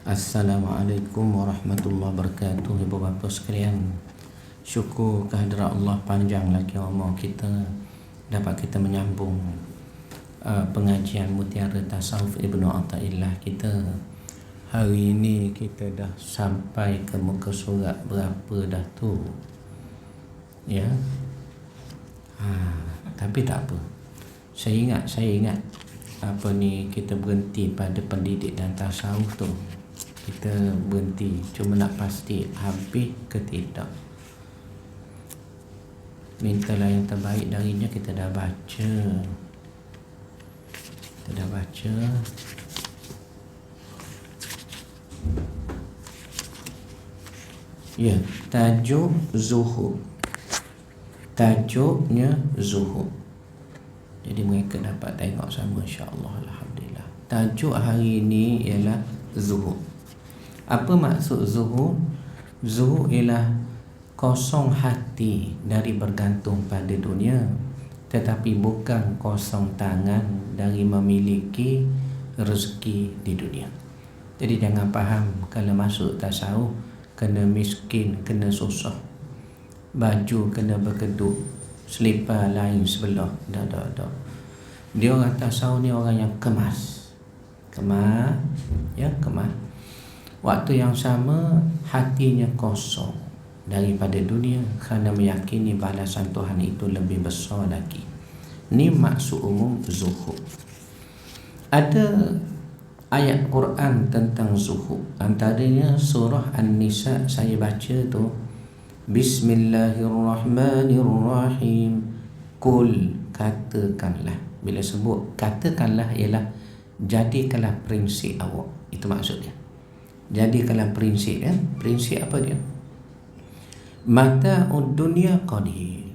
Assalamualaikum warahmatullahi wabarakatuh. Ibu bapa sekalian, syukur kehadrat Allah panjang lagi umur kita dapat kita menyambung pengajian Mutiara Tasawuf Ibnu Athaillah kita. Hari ini kita dah sampai ke muka surat berapa dah tu? Ya. Tapi tak apa. Saya ingat apa ni, kita berhenti pada pendidik dan tasawuf tu. Kita berhenti, cuma nak pasti habis ke tidak. Mintalah yang terbaik darinya. Kita dah baca. Ya, tajuk zuhud. Tajuknya zuhud. Jadi mereka dapat tengok sama, insya-Allah. Alhamdulillah. Tajuk hari ini ialah zuhud. Apa maksud zuhud? Zuhud ialah kosong hati dari bergantung pada dunia, tetapi bukan kosong tangan dari memiliki rezeki di dunia. Jadi jangan faham kalau masuk tasawuf kena miskin, kena susah, baju kena berkedut, selipar lain sebelah. Dah. Dia orang tasawuf ni orang yang kemas. Waktu yang sama hatinya kosong daripada dunia kerana meyakini balasan Tuhan itu lebih besar lagi. Ini maksud umum zuhud. Ada ayat Quran tentang zuhud. Antaranya surah An-Nisa, saya baca tu, Bismillahirrahmanirrahim. Kul, katakanlah. Bila sebut katakanlah ialah jadikanlah prinsip awak. Itu maksudnya. Jadikanlah prinsip, ya. Prinsip apa dia? Mata'ud dunya qalil.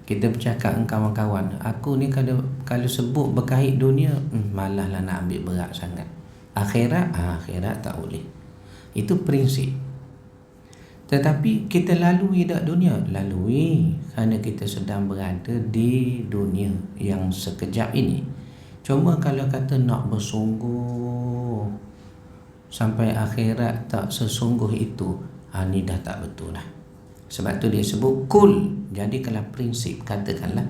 Kita bercakap dengan kawan-kawan, aku ni kalau sebut berkait dunia, malah lah nak ambil berat sangat. Akhirat tak boleh. Itu prinsip. Tetapi kita lalui tak dunia? Lalui, kerana kita sedang berada di dunia yang sekejap ini. Cuma kalau kata nak bersungguh sampai akhirat tak sesungguh itu, ni dah tak betul lah. Sebab tu dia sebut kul, jadikanlah prinsip, katakanlah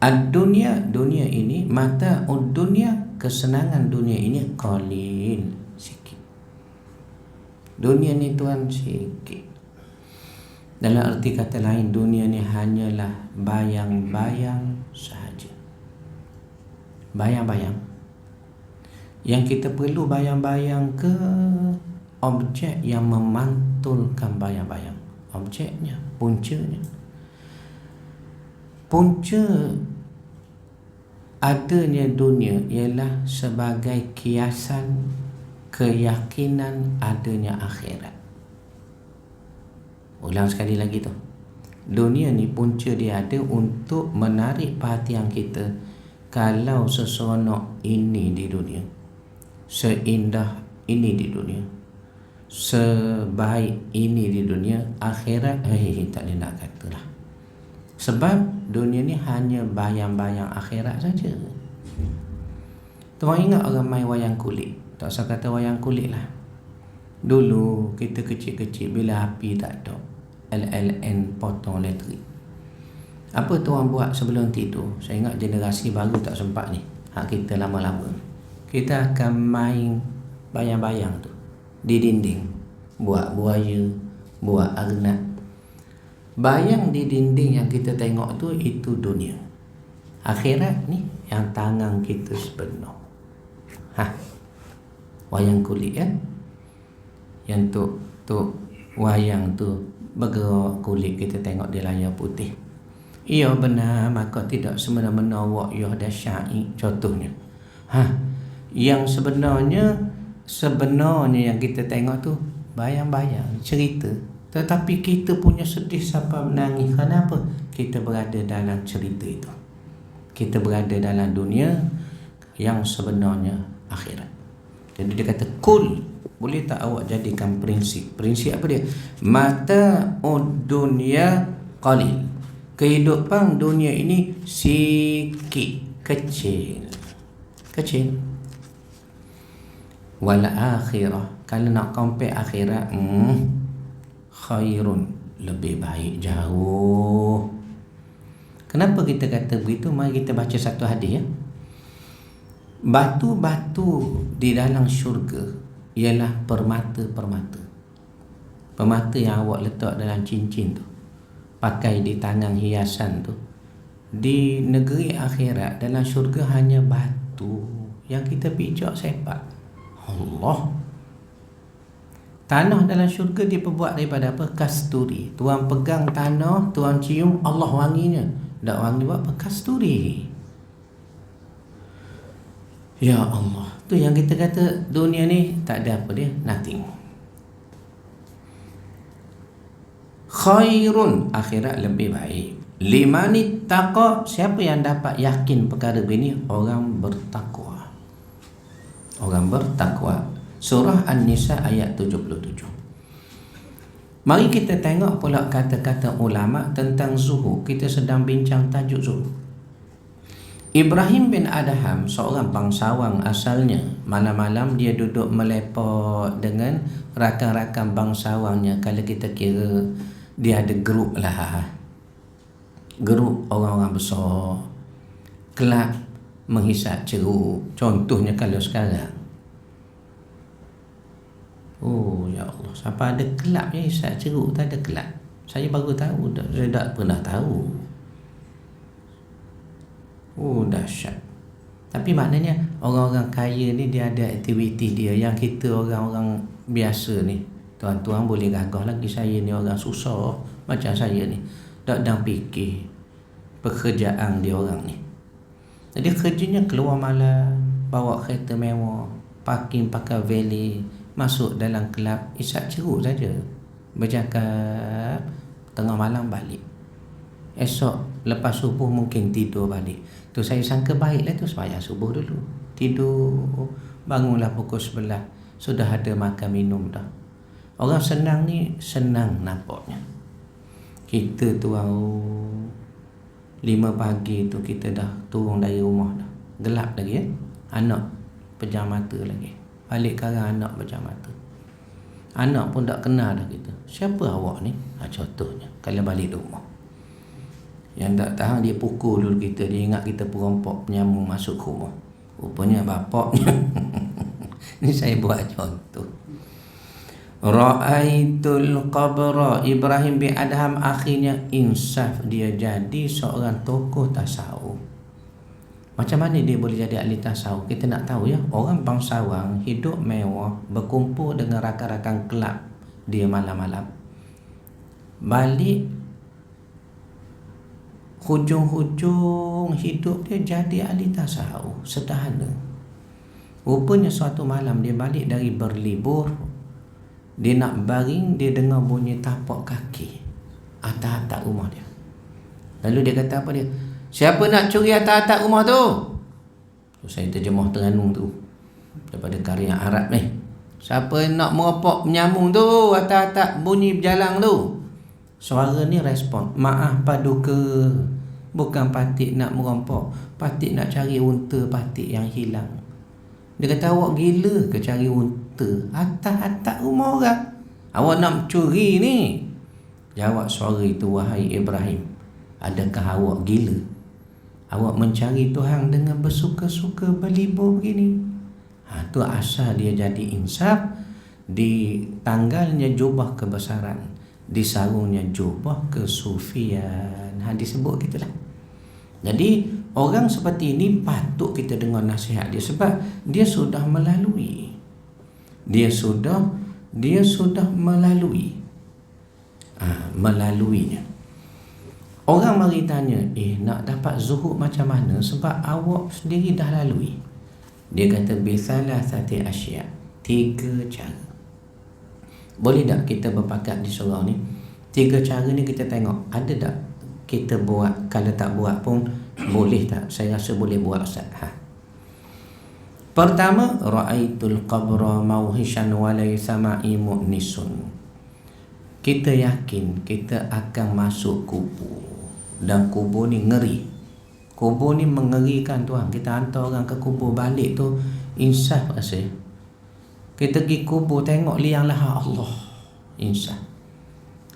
ad-dunya, dunia ini, mata'ud dunya, kesenangan dunia ini, qalil, sikit. Dunia ni tuan sikit. Dalam arti kata lain, dunia ni hanyalah bayang-bayang sahaja. Bayang-bayang. Yang kita perlu bayang-bayang ke objek yang memantulkan bayang-bayang. Objeknya, puncanya. Punca adanya dunia ialah sebagai kiasan keyakinan adanya akhirat. Ulang sekali lagi tu. Dunia ni punca dia ada untuk menarik perhatian kita. Kalau seseronok ini di dunia, seindah ini di dunia, sebaik ini di dunia, akhirat tak boleh nak katalah. Sebab dunia ni hanya bayang-bayang akhirat saja. Tuan ingat orang main wayang kulit? Tak usah kata wayang kulit lah. Dulu kita kecil-kecil, bila api tak ada, LLN potong elektrik, apa tuan buat sebelum tidur? Saya ingat generasi baru tak sempat ni. Hak kita lama-lama, kita akan main bayang-bayang tu di dinding. Buat buaya, buat arnab. Bayang di dinding yang kita tengok tu, itu dunia. Akhirat ni yang tangan kita sepenuh. Wayang kulit, kan? Yang tu wayang tu bergerak kulit, kita tengok di layar putih. Ia benar, maka tidak semena-mena awak ya dahsyat. Contohnya, yang sebenarnya yang kita tengok tu bayang-bayang, cerita. Tetapi kita punya sedih sampai menangis. Kenapa? Kita berada dalam cerita itu. Kita berada dalam dunia yang sebenarnya akhirat. Jadi dia kata kul, boleh tak awak jadikan prinsip? Prinsip apa dia? Mata'ud dunya qalil. Kehidupan dunia ini sikit, kecil. Wal akhirah, kalau nak compare akhirat, khairun, lebih baik jauh. Kenapa kita kata begitu? Mari kita baca satu hadis ya. Batu-batu di dalam syurga ialah permata-permata. Permata yang awak letak dalam cincin tu, pakai di tangan hiasan tu. Di negeri akhirat, dalam syurga hanya batu yang kita pijak sepak. Allah. Tanah dalam syurga diperbuat daripada apa? Kasturi. Tuan pegang tanah, tuan cium, Allah wanginya. Tak wangi buat apa? Kasturi. Ya Allah. Tu yang kita kata dunia ni tak ada apa dia, nothing. Khairun, akhirat lebih baik. Limani taqa, siapa yang dapat yakin perkara begini? Orang bertakwa. Orang bertakwa. Surah An-Nisa ayat 77. Mari kita tengok pula kata-kata ulama tentang zuhud. Kita sedang bincang tajuk zuhud. Ibrahim bin Adham, seorang bangsawan asalnya. Malam-malam dia duduk melepak dengan rakan-rakan bangsawannya. Kalau kita kira dia ada grup lah, grup orang-orang besar, kelab menghisap ceruk. Contohnya kalau sekarang, oh ya Allah, siapa ada kelab yang hisap ceruk? Tak ada kelab. Saya baru tahu, saya tak pernah tahu. Oh dahsyat. Tapi maknanya orang-orang kaya ni dia ada aktiviti dia, yang kita orang-orang biasa ni, tuan-tuan boleh gagah lagi. Saya ni orang susah macam saya ni, tak ada fikir pekerjaan dia orang ni. Jadi kerjanya keluar malam, bawa kereta mewah, parking pakai valet, masuk dalam kelab, isap ceruk saja, bercakap, tengah malam balik. Esok lepas subuh mungkin tidur balik. Tu saya sangka baiklah tu, sembahyang subuh dulu, tidur, bangunlah pukul 11, sudah ada makan minum dah. Orang senang ni senang nampaknya. Kita tu 5 pagi tu kita dah turun dari rumah dah. Gelap lagi ya. Anak pejam mata lagi. Balik karang anak pejam mata. Anak pun tak kenal dah kita. Siapa awak ni? Contohnya kalau balik rumah. Yang tak tahan dia pukul dulu kita. Dia ingat kita perampok penyamung masuk rumah. Rupanya bapaknya. Ni saya buat contoh. Ra'aitul qabra. Ibrahim bin Adham akhirnya insaf, dia jadi seorang tokoh tasawuf. Macam mana dia boleh jadi ahli tasawuf? Kita nak tahu ya. Orang bangsawan hidup mewah, berkumpul dengan rakan-rakan kelab dia malam-malam. Balik hujung-hujung hidup dia jadi ahli tasawuf. Sederhana. Rupanya suatu malam dia balik dari berlibur, dia nak baring, dia dengar bunyi tapak kaki atas-atas rumah dia. Lalu dia kata apa dia? Siapa nak curi atas-atas rumah tu? Saya terjemah Terengganu tu daripada karya Arab ni. Siapa nak meropok penyamung tu atas-atas bunyi berjalang tu? Suara ni respon, maaf paduka, bukan patik nak merompok, patik nak cari unta patik yang hilang. Dia kata, awak gila ke cari unta atas-atas rumah orang? Awak nak curi ni? Jawab suara itu, wahai Ibrahim, adakah awak gila? Awak mencari Tuhan dengan bersuka-suka berlibur begini? Tu asal dia jadi insaf. Di tanggalnya jubah kebesaran, di sarungnya jubah kesufian. Disebut gitulah. Jadi orang seperti ini patut kita dengar nasihat dia, sebab dia sudah melalui. Dia sudah melalui. Melaluinya. Orang mari tanya, nak dapat zuhud macam mana? Sebab awak sendiri dah lalui. Dia kata bisalah sati asya, 3 cara. Boleh tak kita berpakat di surau ni? 3 cara ni kita tengok ada tak kita buat. Kalau tak buat pun boleh tak? Saya rasa boleh buat, Ustaz. Pertama, ra'aitul qabra mauhishan wa laysa ma'i mu'nisun. Kita yakin kita akan masuk kubur, dan kubur ni ngeri. Kubur ni mengerikan tuan. Kita hantar orang ke kubur balik tu insaf rasa. Kita pergi kubur tengok liang lahat Allah, insya.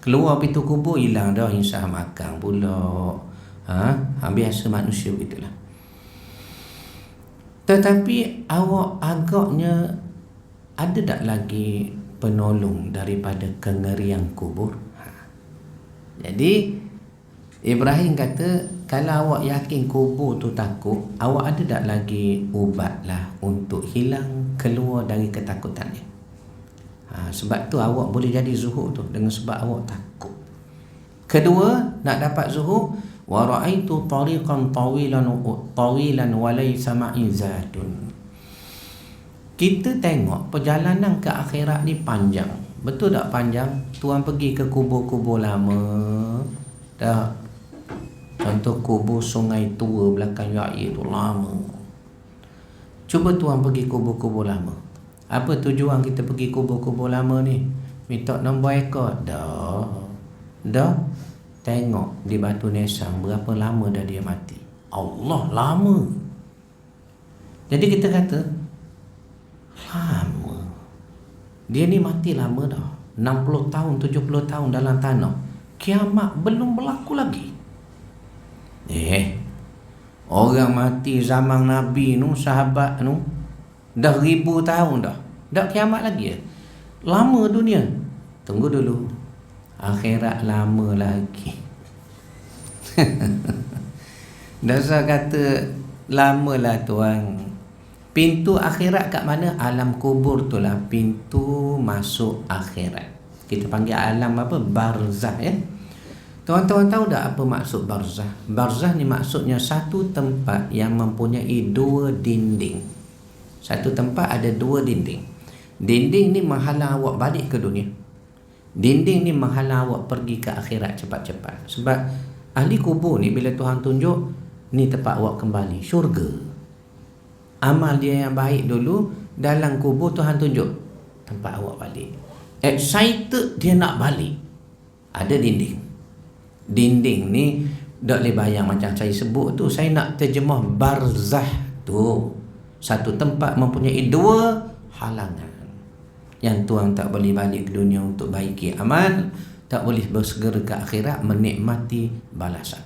Keluar pintu kubur hilang dah, insya makan pula. Biasa manusia begitulah. Tetapi awak agaknya ada tak lagi penolong daripada kengerian kubur? Jadi Ibrahim kata, kalau awak yakin kubur tu takut, awak ada tak lagi ubat lah untuk hilang keluar dari ketakutannya. Sebab tu awak boleh jadi zuhud tu, dengan sebab awak takut. Kedua, nak dapat zuhud, wa ra'aitu tariqan tawilan wa laysa ma'i zadun. Kita tengok perjalanan ke akhirat ni panjang. Betul tak panjang? Tuan pergi ke kubur-kubur lama. Tak. Contoh kubur Sungai Tua belakang Yai tu lama. Cuba tuan pergi kubur-kubur lama. Apa tujuan kita pergi kubur-kubur lama ni? Minta nombor ekor? Dah. Tengok di Batu Nesang berapa lama dah dia mati. Allah, lama. Jadi kita kata, lama. Dia ni mati lama dah. 60 tahun, 70 tahun dalam tanah. Kiamat belum berlaku lagi. Orang mati zaman Nabi nu, sahabat nu, dah 1000 tahun dah. Dah kiamat lagi. Lama dunia. Tunggu dulu. Akhirat lama lagi. Dasar kata lamalah tuan. Pintu akhirat kat mana? Alam kubur tu lah pintu masuk akhirat. Kita panggil alam apa? Barzah, ya. Tuan-tuan tahu tak apa maksud barzah? Barzah ni maksudnya satu tempat yang mempunyai 2 dinding. Satu tempat ada 2 dinding. Dinding ni menghalang awak balik ke dunia. Dinding ni menghalang awak pergi ke akhirat cepat-cepat. Sebab ahli kubur ni bila Tuhan tunjuk, ni tempat awak kembali, syurga. Amal dia yang baik dulu, dalam kubur Tuhan tunjuk tempat awak balik. Excited dia nak balik. Ada dinding. Dinding ni tak boleh bayang macam saya sebut tu. Saya nak terjemah barzah tu. Satu tempat mempunyai 2 halangan. Yang tuan tak boleh balik ke dunia untuk baiki amal, tak boleh bersegera ke akhirat menikmati balasan.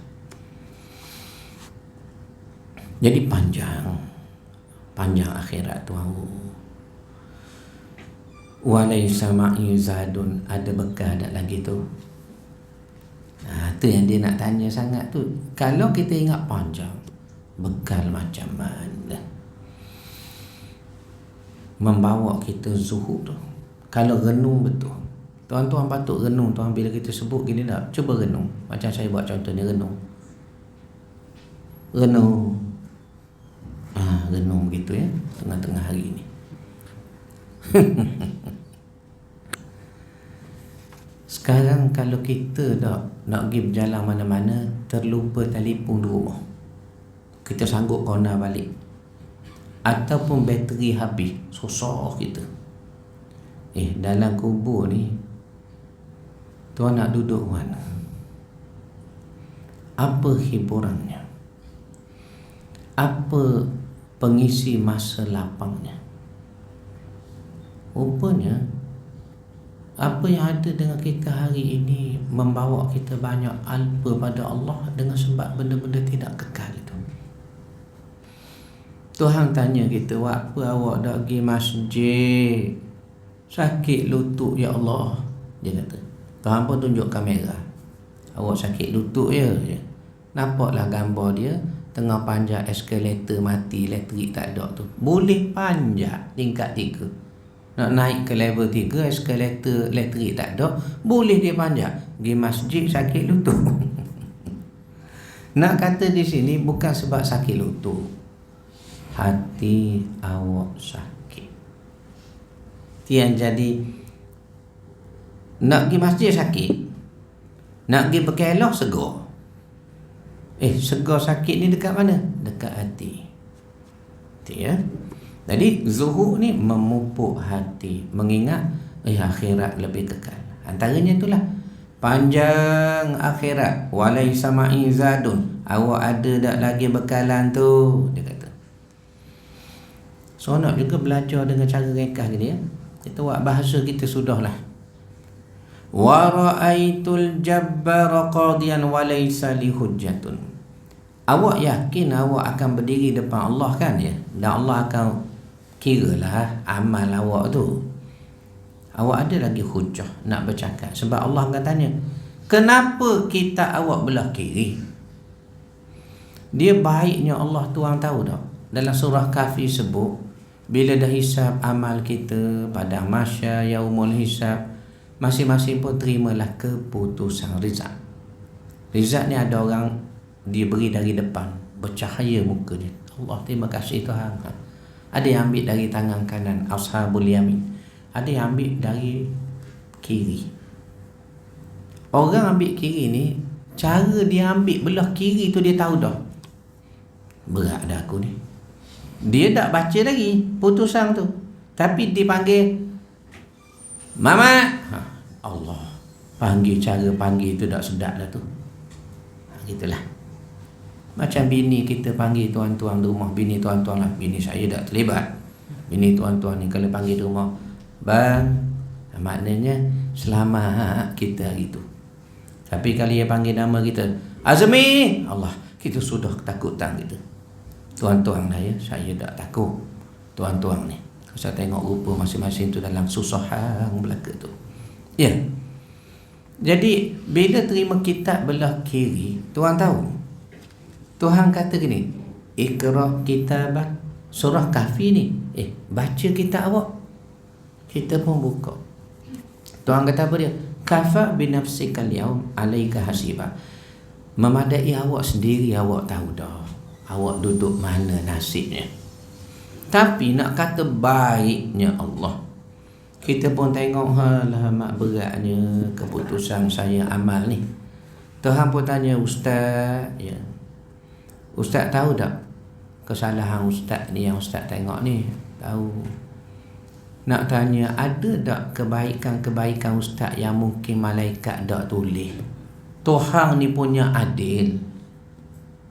Jadi panjang akhirat tuan. Walaysa ma'i zadun, ada bekal tak lagi tu? Tu yang dia nak tanya sangat tu. Kalau kita ingat panjang, bekal macam mana? Membawa kita zuhud tu. Kalau renung betul, tuan-tuan patut renung. Tuan bila kita sebut gini tak, cuba renung. Macam saya buat contoh ni, renung. Renung begitu, ya, tengah-tengah hari ni. Sekarang kalau kita nak pergi berjalan mana-mana, terlupa telefon di rumah, kita sanggup corner balik, ataupun bateri habis, susah kita. Dalam kubur ni tuan nak duduk mana? Apa hiburannya? Apa pengisi masa lapangnya? Rupanya apa yang ada dengan kita hari ini membawa kita banyak alpa pada Allah dengan sebab benda-benda tidak kekal itu. Tuhan tanya kita, apa awak dah pergi masjid? Sakit lutut ya Allah, dia kata. Tuhan pun tunjuk kamera, awak sakit lutut je. Nampaklah gambar dia tengah panjat eskalator mati, elektrik tak ada tu. Boleh panjat tingkat 3. Nak naik ke level 3, eskalator elektrik tak ada, boleh dia panjat. Pergi masjid sakit lutut. Nak kata di sini bukan sebab sakit lutut, hati awak sakit. Yang jadi nak pergi masjid sakit, nak pergi berkelok segar. Segar sakit ni dekat mana? Dekat hati. Ya. Jadi zuhud ni memupuk hati, mengingat akhirat lebih kekal. Antaranya itulah panjang akhirat. Walaysa ma'i zadun, awak ada tak lagi bekalan tu, dia kata. So nak juga belajar dengan cara ringkas gini, ya. Kita buat bahasa kita sudahlah. Wa ra'aitul jabbara qadiyan wa laysa li hujjatun. Awak yakin awak akan berdiri depan Allah kan ya? Dan Allah akan kiralah amal awak tu. Awak ada lagi hujah nak bercakap. Sebab Allah akan tanya, kenapa kita awak belah kiri? Dia baiknya Allah Tuhan tahu tak? Dalam surah Kahfi sebut, bila dah hisab amal kita pada mahsyar yaumul hisab, masing-masing pun terimalah keputusan rizal. Rizal ni ada orang dia beri dari depan, bercahaya muka dia. Allah terima kasih Tuhan. Ada yang ambil dari tangan kanan, ashabul yamin. Ada yang ambil dari kiri. Orang ambil kiri ni, cara dia ambil belah kiri tu dia tahu dah. Berat dah aku ni. Dia tak baca lagi putusan tu, tapi dipanggil Mama. Allah panggil, cara panggil tu tak sedap dah tu. Gitulah. Macam bini kita panggil tuan-tuan di rumah. Bini tuan-tuan lah. Bini saya tak terlibat. Bini tuan-tuan ni kalau panggil di rumah, bang, maknanya selamat kita hari tu. Tapi kalau dia panggil nama kita Azmi, Allah, kita sudah ketakutan kita. Tuan-tuan lah ya, saya tak takut. Tuan-tuan ni, saya tengok rupa masing-masing tu dalam susah hang belaka tu. Ya. Jadi bila terima kitab belah kiri, Tuhan tahu. Tuhan kata gini, Iqra kitabak, surah Kahfi ni. Baca kitab awak. Kita pun buka. Tuhan kata apa dia? Kafa binafsikal yaum alaika hasiba. Memadai awak sendiri, awak tahu dah awak duduk mana nasibnya. Tapi nak kata baiknya Allah, kita pun tengok halah mak beratnya keputusan saya amal ni. Tuhan pun tanya ustaz, ya, ustaz tahu tak kesalahan ustaz ni yang ustaz tengok ni? Tahu. Nak tanya, ada tak kebaikan-kebaikan ustaz yang mungkin malaikat tak tulis? Tuhan ni punya adil.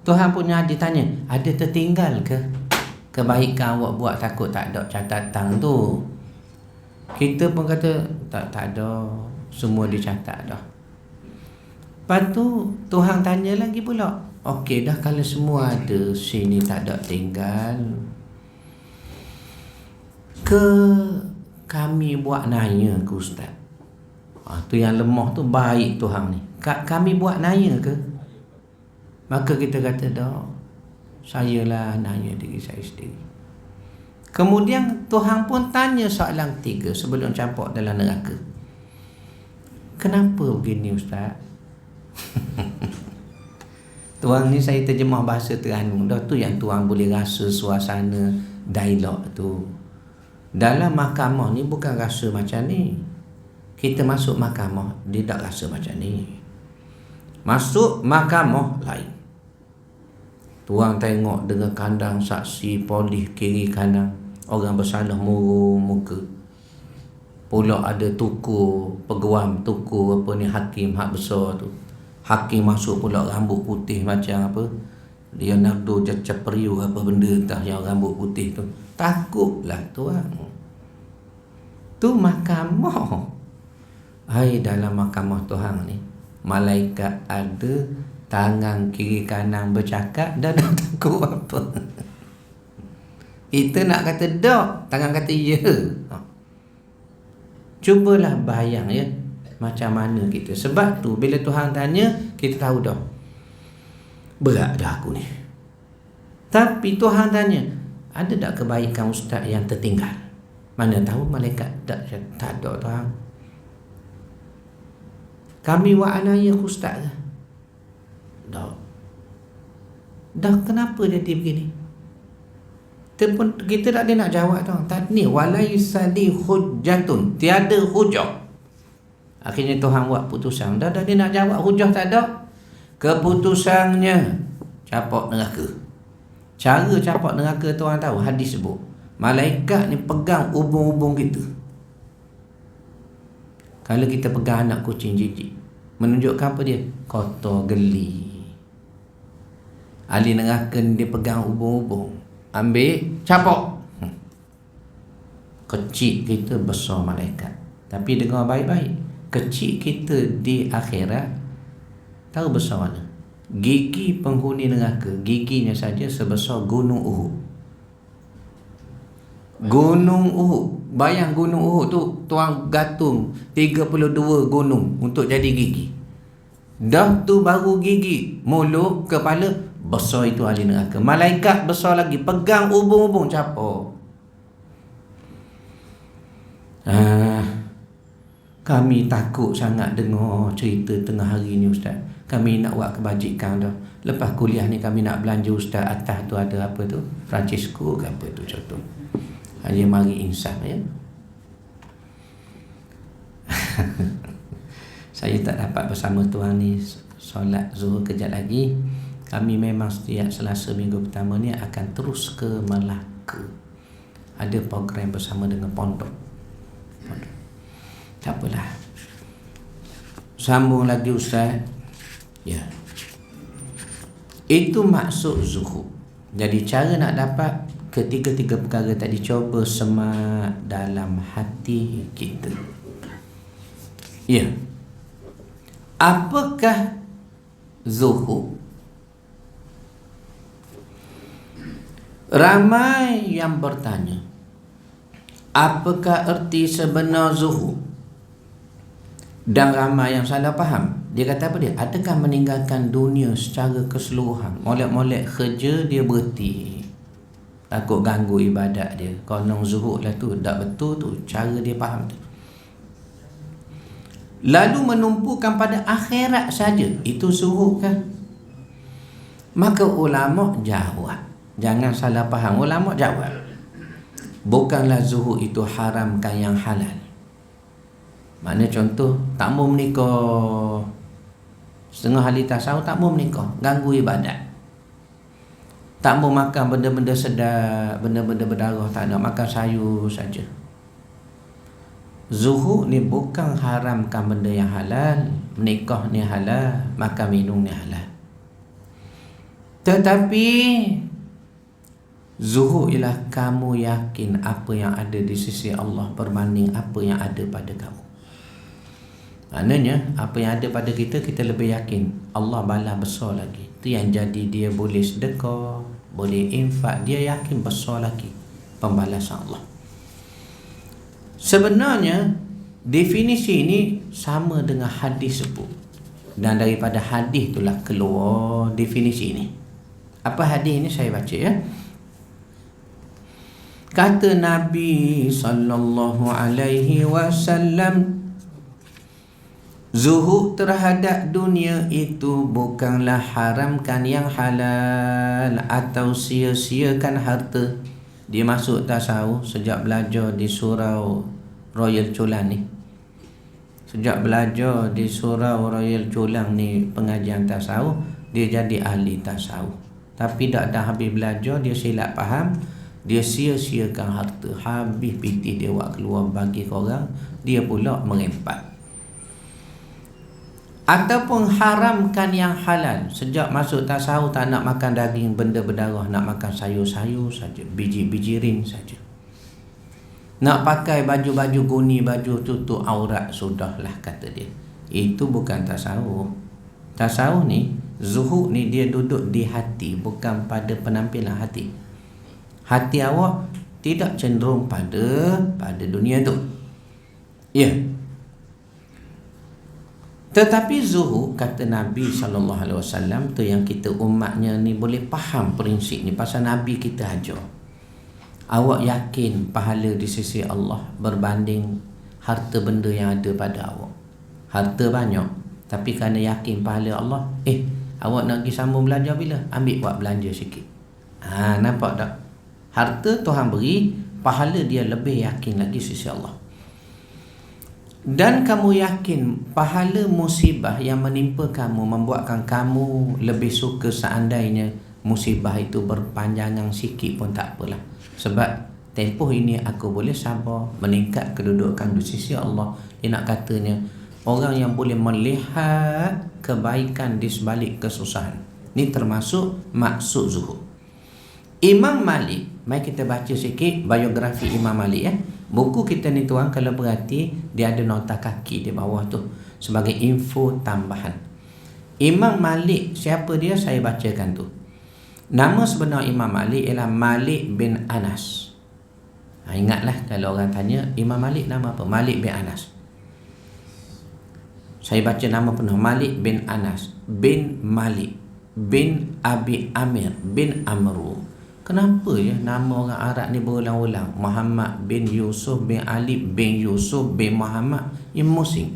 Tuhan punya adil tanya, ada tertinggal ke kebaikan awak buat takut tak ada catatan tu? Kita pun kata tak ada, semua dicatat dah. Lepas tu Tuhan tanya lagi pula, okey dah kalau semua ada, sini tak ada tinggal, ke kami buat naya ke ustaz? Tu yang lemah tu baik Tuhan ni. Kami buat naya ke? Maka kita kata dah, saya lah naya diri saya sendiri. Kemudian Tuhan pun tanya soalan ketiga sebelum campak dalam neraka. Kenapa begini ustaz? Tuhan ni saya terjemah bahasa Terengganu dah, tu yang Tuhan boleh rasa suasana dialog tu. Dalam mahkamah ni bukan rasa macam ni. Kita masuk mahkamah, dia tak rasa macam ni. Masuk mahkamah lain. Tuan tengok dengan kandang saksi, polis kiri kanan, orang bersalah murung muka. Pula ada tukur, peguam tukur apa ni, hakim hak besar tu. Hakim masuk pula rambut putih macam apa, Leonardo DiCaprio apa benda entah yang rambut putih tu. Takutlah tuan. Tu mahkamah. Hai, dalam mahkamah Tuhan ni, malaikat ada, tangan kiri kanan bercakap, dan nak takut apa? Kita nak kata tak, tangan kata ya. Cubalah bayang ya, macam mana kita. Sebab tu bila Tuhan tanya, kita tahu dah, berat dah aku ni. Tapi Tuhan tanya, ada tak kebaikan ustaz yang tertinggal? Mana tahu malaikat tak ada Tuhan. Kami wa'anaya ustaz ke? Dah kenapa jadi begini? Kita tak ada nak jawab tau. Tak ni walaisa li hujjatun, tiada hujah. Akhirnya Tuhan buat putusan. Dah dia nak jawab hujah tak ada. Keputusannya capak neraka. Cara capak neraka Tuhan tahu, hadis sebut. Malaikat ni pegang ubung-ubung kita. Kalau kita pegang anak kucing jijik, menunjukkan apa dia? Kotor, geli. Ahli neraka ni dia pegang ubung-ubung, ambil, capok. Kecil kita besar malaikat. Tapi dengar baik-baik, kecil kita di akhirat tahu besar mana? Gigi penghuni neraka, giginya saja sebesar gunung Uhud. Gunung Uhud. Bayang gunung Uhud tu tuang gantung 32 gunung untuk jadi gigi. Dah tu baru gigi, mulut, kepala, besar itu ahli neraka. Malaikat besar lagi, pegang ubung-ubung capur. Kami takut sangat dengar cerita tengah hari ni Ustaz. Kami nak buat kebajikan dah. Lepas kuliah ni kami nak belanja Ustaz. Atas tu ada apa tu, Francisco ke apa tu contoh. Hanya mari insaf ya. Saya tak dapat bersama tuan ni solat zuhur kejap lagi. Kami memang setiap Selasa minggu pertama ni akan terus ke Melaka. Ada program bersama dengan pondok. Tak apalah. Sambung lagi Ustaz. Ya. Itu maksud zuhud. Jadi cara nak dapat ketiga-tiga perkara tadi, coba semak dalam hati kita. Ya. Apakah zuhud? Ramai yang bertanya, apakah erti sebenar zuhud? Dan ramai yang salah faham. Dia kata apa dia? Adakah meninggalkan dunia secara keseluruhan? Molek-molek kerja dia berhenti. Takut ganggu ibadat dia. Kalau zuhud lah tu, tak betul tu cara dia faham tu. Lalu menumpukan pada akhirat saja, itu zuhud kan? Maka ulama jawab, jangan salah faham. Ulama jawab, bukanlah zuhud itu haramkan yang halal. Mana contoh, tak mau menikah setengah hari tasawuf, tak mau menikah, ganggu ibadat. Tak mau makan benda-benda sedap, benda-benda berdarah, tak nak makan sayur saja. Zuhud ni bukan haramkan benda yang halal. Menikah ni halal, makan minum ni halal. Tetapi zuhud ialah kamu yakin apa yang ada di sisi Allah berbanding apa yang ada pada kamu. Maknanya apa yang ada pada kita, kita lebih yakin Allah balas besar lagi. Itu yang jadi dia boleh sedekah, boleh infak, dia yakin besar lagi pembalasan Allah. Sebenarnya definisi ini sama dengan hadis sebut, dan daripada hadis itulah keluar definisi ini. Apa hadis ini? Saya baca ya. Kata Nabi sallallahu alaihi wasallam, zuhud terhadap dunia itu bukanlah haramkan yang halal atau sia-siakan harta. Dia masuk tasawuf sejak belajar di surau Royal Chulang ni. Sejak belajar di surau Royal Chulang ni pengajian tasawuf, dia jadi ahli tasawuf. Tapi tak dah habis belajar, dia silap faham, dia sia-siakan harta. Habis pitih dia buat keluar bagi korang, dia pula merempat. Ataupun haramkan yang halal. Sejak masuk tasawuf tak nak makan daging benda berdarah, nak makan sayur-sayur saja, biji-bijirin saja. Nak pakai baju-baju guni, baju tutup aurat, sudahlah kata dia. Itu bukan tasawuf. Tasawuf ni, zuhud ni dia duduk di hati, bukan pada penampilan hati. Hati awak tidak cenderung pada dunia tu. Ya. Tetapi zuhud, kata Nabi SAW, tu yang kita umatnya ni boleh faham prinsip ni. Pasal Nabi kita ajar, awak yakin pahala di sisi Allah berbanding harta benda yang ada pada awak. Harta banyak, tapi kerana yakin pahala Allah, awak nak pergi sambung belajar bila? Ambil buat belanja sikit. Nampak tak? Harta Tuhan beri, pahala dia lebih yakin lagi sisi Allah. Dan kamu yakin pahala musibah yang menimpa kamu membuatkan kamu lebih suka seandainya musibah itu berpanjangan sikit pun tak apalah. Sebab tempoh ini aku boleh sabar, meningkat kedudukan di sisi Allah. Dia nak katanya orang yang boleh melihat kebaikan di sebalik kesusahan. Ini termasuk maksud zuhud. Imam Malik, mari kita baca sikit biografi Imam Malik ya. Buku kita ni tuan, kalau berhati, dia ada nota kaki di bawah tu sebagai info tambahan. Imam Malik, siapa dia? Saya bacakan tu. Nama sebenar Imam Malik ialah Malik bin Anas. Ingatlah kalau orang tanya Imam Malik nama apa? Malik bin Anas. Saya baca nama penuh, Malik bin Anas bin Malik bin Abi Amir bin Amru. Kenapa ya nama orang Arab ni berulang-ulang? Muhammad bin Yusuf bin Ali bin Yusuf bin Muhammad. Ini musing.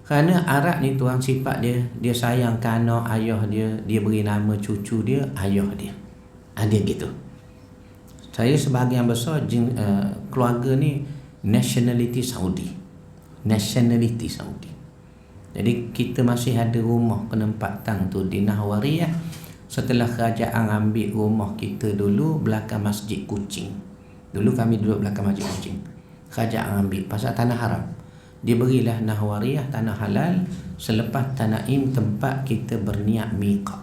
Kerana Arab ni tuan, sifat dia sayang anak ayah dia beri nama cucu dia ayah dia. Ada gitu. Saya sebahagian besar keluarga ni nationality Saudi. Nationality Saudi. Jadi kita masih ada rumah penempatan tu di Nahwariyah. Setelah kerajaan ambil rumah kita dulu belakang Masjid Kucing. Dulu kami duduk belakang Masjid Kucing. Kerajaan ambil pasal tanah haram. Dia berilah Nahwariyah tanah halal. Selepas Tanaim tempat kita berniat miqat.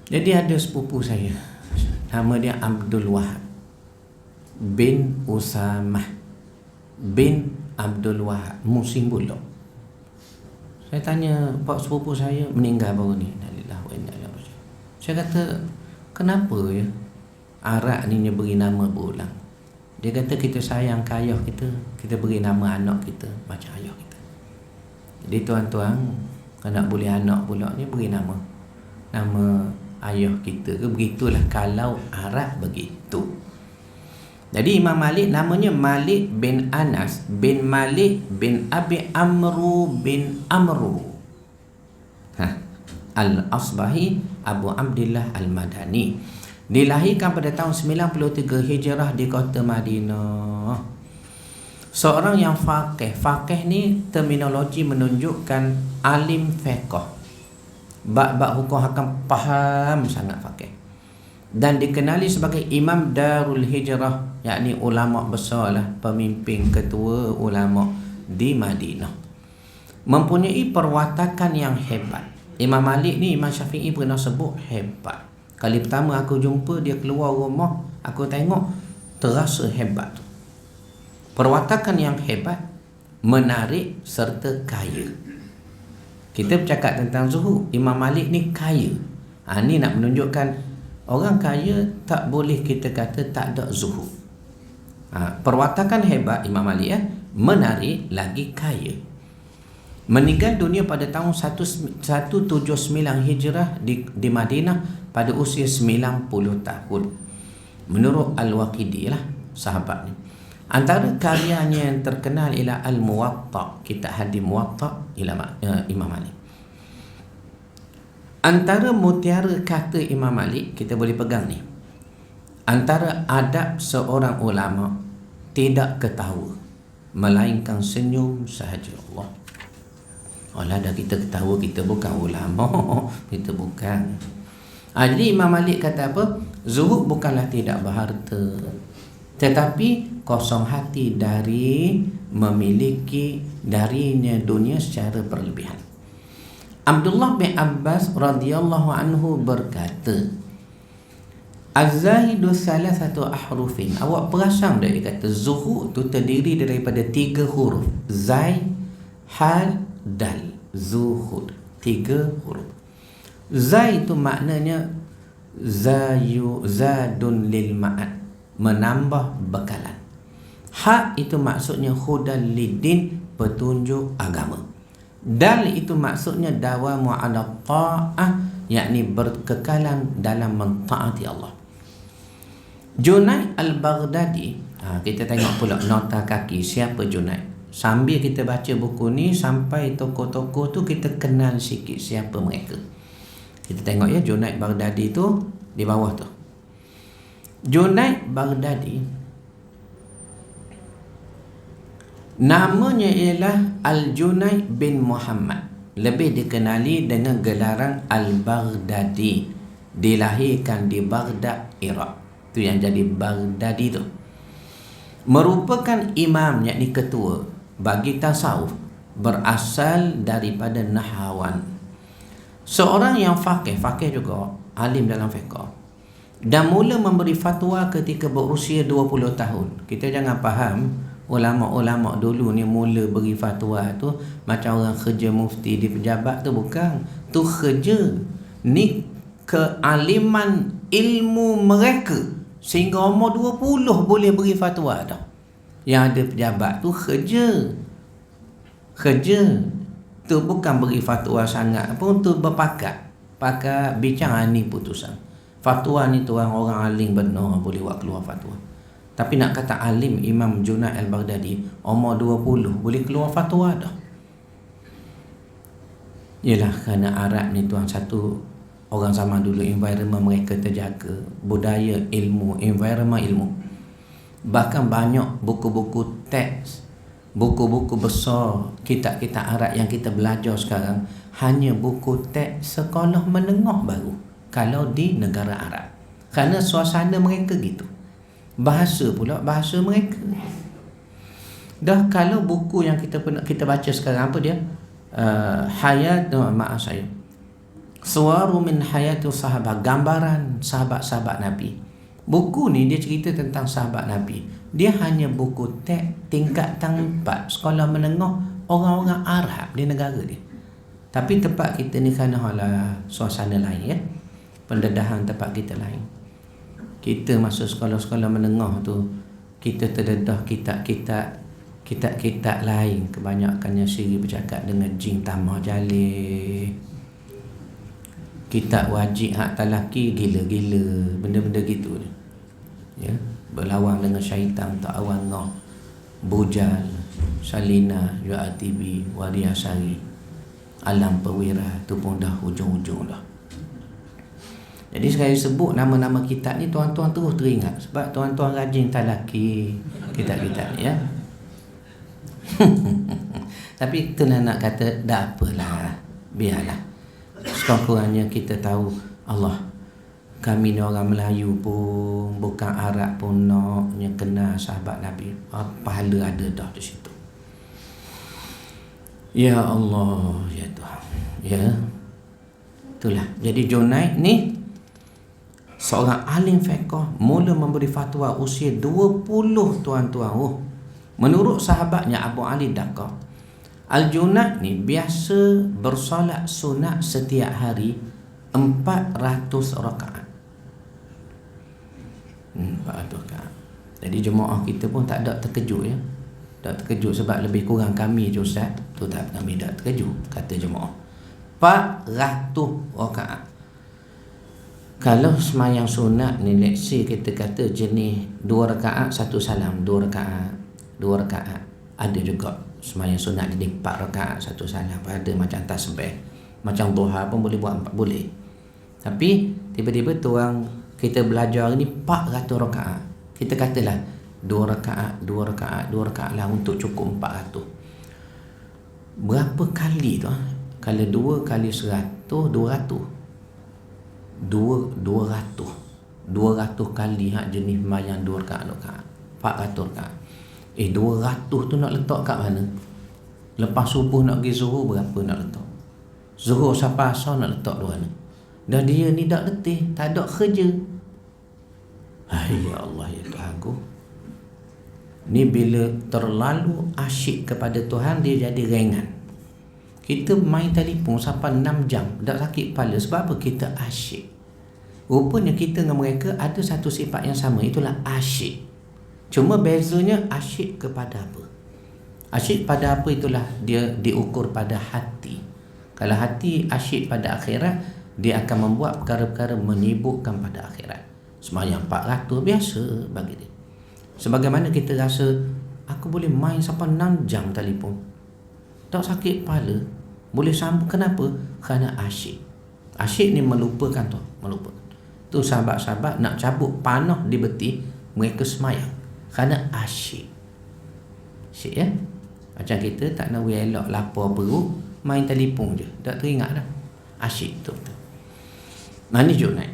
Jadi ada sepupu saya, nama dia Abdul Wahab bin Usamah bin Abdul Wahab, musim pula. Saya tanya, pak sepupu saya meninggal baru ni. Saya kata, kenapa ya Arab ni dia beri nama berulang? Dia kata kita sayang ke ayah kita beri nama anak kita macam ayah kita. Jadi tuan-tuan, nak boleh anak pula ni beri nama ayah kita ke, begitulah kalau Arab begitu. Jadi Imam Malik namanya Malik bin Anas bin Malik bin Abi Amru bin Amru Al-Asbahi Abu Abdillah Al-Madani. Dilahirkan pada tahun 93 Hijrah di kota Madinah. Seorang yang faqih. Faqih ni terminologi menunjukkan alim fiqh. Bab-bab hukum hakam faham sangat faqih. Dan dikenali sebagai Imam Darul Hijrah, yakni ulama besar lah, pemimpin ketua ulama di Madinah. Mempunyai perwatakan yang hebat. Imam Malik ni Imam Syafi'i pernah sebut hebat. Kali pertama aku jumpa dia keluar rumah, aku tengok terasa hebat tu. Perwatakan yang hebat, menarik serta kaya. Kita bercakap tentang zuhud, Imam Malik ni kaya. Ni nak menunjukkan orang kaya tak boleh kita kata tak ada zuhud. Perwatakan hebat Imam Malik menarik lagi kaya. Meninggal dunia pada tahun 179 Hijrah di Madinah pada usia 90 tahun. Menurut Al-Waqidi lah sahabat ni. Antara karyanya yang terkenal ialah Al-Muwatta, kitab hadis Muwatta Imam Malik. Antara mutiara kata Imam Malik kita boleh pegang ni. Antara adab seorang ulama tidak ketawa melainkan senyum sahaja. Allah dah kita ketawa, kita bukan ulama. Kita bukan. Jadi Imam Malik kata apa? Zuhud bukanlah tidak berharta, tetapi kosong hati dari memiliki darinya dunia secara berlebihan. Abdullah bin Abbas radhiyallahu anhu berkata, Az-zahidu salasatu ahrufin. Awak perasan dia kata zuhud tu terdiri daripada 3 huruf. Zai, hal, dal. Zuhud 3 huruf. Zai itu maknanya zadun lil ma'ad, menambah bekalan. Hak itu maksudnya hudan lidin, petunjuk agama. Dal itu maksudnya dawamu ala ta'ah, yakni berkekalan dalam mentaati Allah. Junaid al-Baghdadi, kita tengok pula nota kaki siapa Junaid. Sambil kita baca buku ni sampai tokoh-tokoh tu kita kenal sikit siapa mereka. Kita tengok ya, Junaid Baghdadi tu di bawah tu. Junaid Baghdadi namanya ialah Al-Junaid bin Muhammad, lebih dikenali dengan gelaran Al-Baghdadi. Dilahirkan di Baghdad, Iraq. Itu yang jadi Baghdadi tu. Merupakan imam, yakni ketua bagi tasawuf, berasal daripada Nahawan. Seorang yang faqih juga, alim dalam fiqh. Dan mula memberi fatwa ketika berusia 20 tahun. Kita jangan faham ulama-ulama dulu ni mula beri fatwa tu macam orang kerja mufti di pejabat tu, bukan. Tu kerja. Ni kealiman ilmu mereka sehingga umur 20 boleh beri fatwa dah. Yang ada pejabat tu kerja tu bukan beri fatwa sangat pun, tu berpakat bincang ni putusan. Fatwa ni tu orang alim benar boleh buat keluar fatwa. Tapi nak kata alim Imam Junaid Al-Baghdadi umur 20 boleh keluar fatwa dah. Yalah, kerana Arab ni tuan, satu, orang zaman dulu environment mereka terjaga, budaya ilmu, environment ilmu. Bahkan banyak buku-buku teks, buku-buku besar, kitab-kitab Arab yang kita belajar sekarang hanya buku teks sekolah menengah baru kalau di negara Arab. Kerana suasana mereka gitu. Bahasa pula bahasa mereka. Dah kalau buku yang kita baca sekarang, apa dia? Suwaru min hayati sahabat, gambaran sahabat-sahabat Nabi. Buku ni dia cerita tentang sahabat Nabi. Dia hanya buku teks tingkatan 4 sekolah menengah orang-orang Arab di negara dia. Tapi tempat kita ni kerana suasana lain ya. Pendedahan tempat kita lain. Kita masuk sekolah-sekolah menengah tu, kita terdedah kitab-kitab lain, kebanyakannya siri bercakap dengan jin tamah jalih, kitab wajib hak talaki gila-gila, benda-benda gitu ya, berlawan dengan syaitan, ta'awan ngah, bujal, salina, ju'atibi, wariasari, alam perwira, tu pun dah hujung-hujung dah. Jadi sekali sebut nama-nama kitab ni, tuan-tuan terus teringat sebab tuan-tuan rajin talaki kitab-kitab ni ya. Tapi itulah nak kata, dah apalah, biarlah. Sekurang-kurangnya kita tahu Allah, kami ni orang Melayu pun, bukan Arab pun naknya kenal sahabat Nabi. Pahala ada dah di situ. Ya Allah, ya Tuhan. Ya, itulah. Jadi Junaid ni seorang alim fiqh, mula memberi fatwa usia 20 tuan-tuan. Menurut sahabatnya Abu Ali Daqqah, Al-Junaid ni biasa bersolat sunat setiap hari 400 rakaat. 400 rakaat. Jadi jemaah kita pun tak ada terkejut ya. Tak terkejut sebab lebih kurang kami je Ustaz. Tu tak, kami tak terkejut kata jemaah. 400 rakaat. Kalau semayang sunat ni, let's say kita kata jenis 2 rakaat 1 salam, 2 rakaat 2 rakaat. Ada juga semayang sunat jenis 4 rakaat 1 salam. Ada macam tasbih, macam duha pun boleh buat 4, boleh. Tapi tiba-tiba tuang kita belajar ni 400 rakaat. Kita katalah 2 rakaat 2 rakaat 2 rakaat lah untuk cukup 400. Berapa kali tu? Kalau 2 kali 100, 200. 200 kali hak jenis mayang 2 rakaat 400 rakaat. 200 tu nak letak kat mana? Lepas subuh nak pergi zuhur, berapa nak letak? Zuhur sampai asar nak letak di mana? Dan dia ni tak letih, tak ada kerja. Ya Allah, ya Tuhanku. Ni bila terlalu asyik kepada Tuhan, dia jadi ringan. Kita main telefon sampai 6 jam, tak sakit kepala. Sebab apa? Kita asyik. Rupanya kita dengan mereka ada satu sifat yang sama, itulah asyik. Cuma bezanya asyik kepada apa? Asyik pada apa itulah dia diukur pada hati. Kalau hati asyik pada akhirat, dia akan membuat perkara-perkara menyibukkan pada akhirat. Sembahyang 400 biasa bagi dia. Sebagaimana kita rasa, aku boleh main sampai 6 jam telefon, tak sakit kepala, boleh sambung. Kenapa? Kerana asyik. Asyik ni melupakan tu, melupakan. Tu sahabat-sahabat nak cabut panah di beti, mereka semayang kerana asyik. Asyik ya. Macam kita tak nak elok lapar perut, main telefon je, tak teringat dah. Asyik tu betul. Ni Junaid.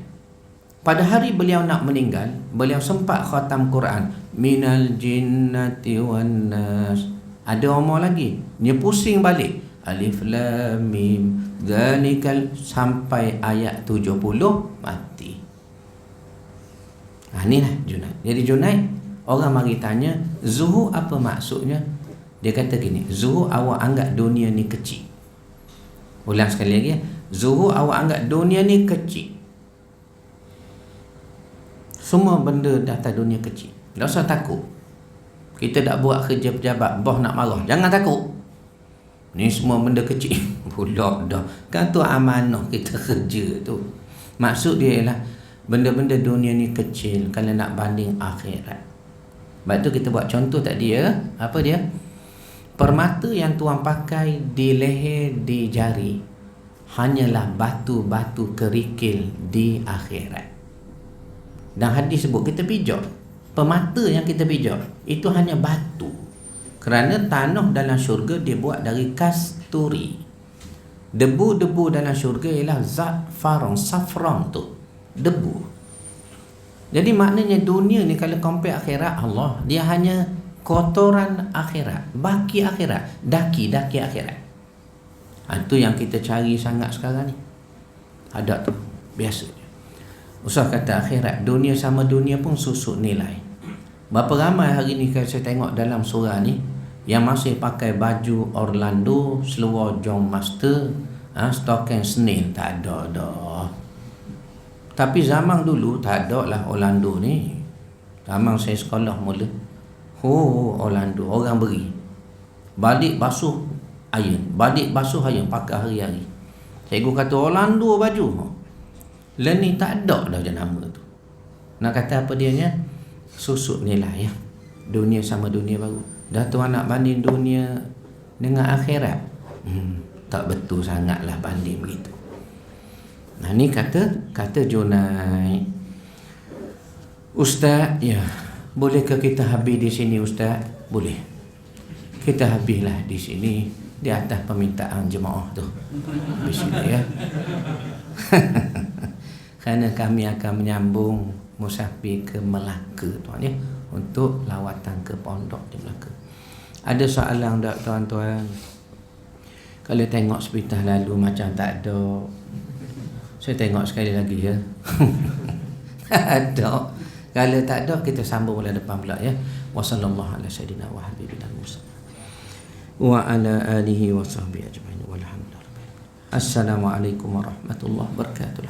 Pada hari beliau nak meninggal, beliau sempat khatam Quran, minal jinnati wan nas. Ada omong lagi, dia pusing balik, alif lam mim zalikal, sampai ayat 70 mati. Inilah Junaid. Jadi Junaid, orang mari tanya, Zuhur apa maksudnya? Dia kata gini, Zuhur, awak anggap dunia ni kecil. Ulang sekali lagi ya. Zuhur, awak anggap dunia ni kecil. Semua benda dalam dunia kecil. Tak usah takut. Kita tak buat kerja pejabat, bos nak marah, jangan takut. Ni semua benda kecil. Pula dah. Kan tu amanah kita kerja tu. Maksud dia ialah benda-benda dunia ni kecil kalau nak banding akhirat. Sebab tu kita buat contoh tadi ya. Apa dia? Permata yang tuan pakai di leher, di jari, hanyalah batu-batu kerikil di akhirat. Dan hadis sebut kita pijak. Permata yang kita pijak itu hanya batu. Kerana tanah dalam syurga dia buat dari kasturi. Debu-debu dalam syurga ialah za'faron, safran tu. Debu. Jadi maknanya dunia ni kalau compare akhirat Allah, dia hanya kotoran akhirat, baki akhirat, daki-daki akhirat. Itu yang kita cari sangat sekarang ni. Ada tu, biasa. Usah kata akhirat, dunia sama dunia pun susut nilai. Berapa ramai hari ni kalau saya tengok dalam surah ni yang masih pakai baju Orlando, seluar John Master, stocking snail, tak ada dah. Tapi zaman dulu tak ada lah Orlando ni. Zaman saya sekolah mula, Orlando orang beri balik basuh iron, balik basuh iron, pakai hari-hari. Cikgu kata Orlando baju. Lah ni tak ada dah je nama tu. Nak kata apa dianya? Susut nilai ya. Dunia sama dunia baru. Dah tuan nak banding dunia dengan akhirat, tak betul sangatlah banding begitu. Nah ni kata Junaid. Ustaz, ya, bolehkah kita habis di sini Ustaz? Boleh. Kita habislah di sini di atas permintaan jemaah tu. Bismillah ya. Kerana kami akan menyambung musafir ke Melaka tuan ya, untuk lawatan ke pondok di Melaka. Ada soalan tak tuan-tuan? Kalau tengok sepitah lalu macam tak ada, saya tengok sekali lagi ya. Ada. Kalau tak ada, kita sambung mula depan pula ya. Wassallallahu ala sayyidina wa habibina Musa wa ala alihi wa sahbihi ajma'in walhamdulillah. Assalamualaikum warahmatullahi wabarakatuh.